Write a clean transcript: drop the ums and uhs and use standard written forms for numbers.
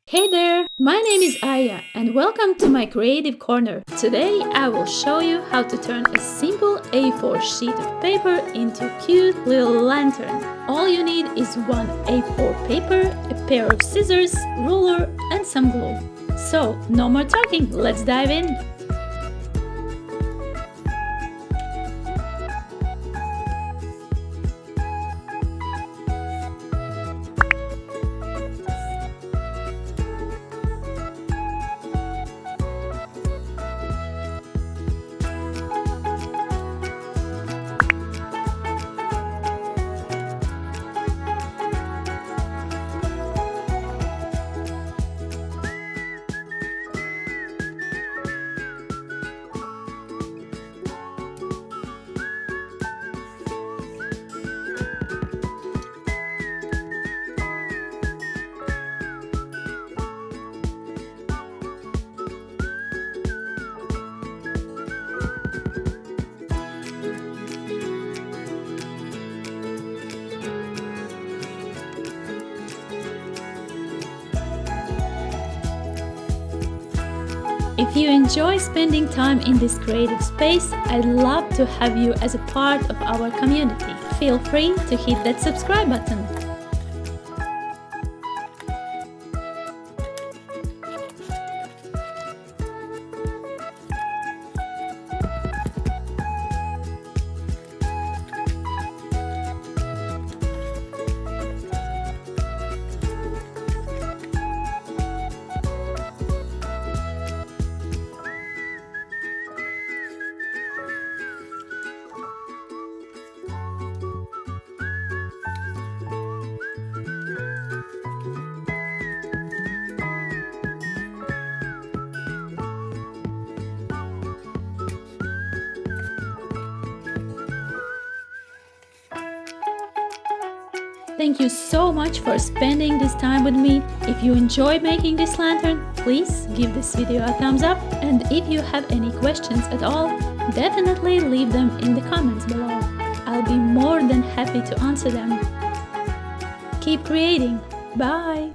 Hey there, my name is Aija and welcome to my creative corner. Today I will show you how to turn a simple A4 sheet of paper into a cute little lantern. All you need is one A4 paper, a pair of scissors, ruler and some glue. So no more talking, let's dive in. If you enjoy spending time in this creative space, I'd love to have you as a part of our community. Feel free to hit that subscribe button. Thank you so much for spending this time with me. If you enjoyed making this lantern, please give this video a thumbs up, and if you have any questions at all, definitely leave them in the comments below. I'll be more than happy to answer them. Keep creating. Bye!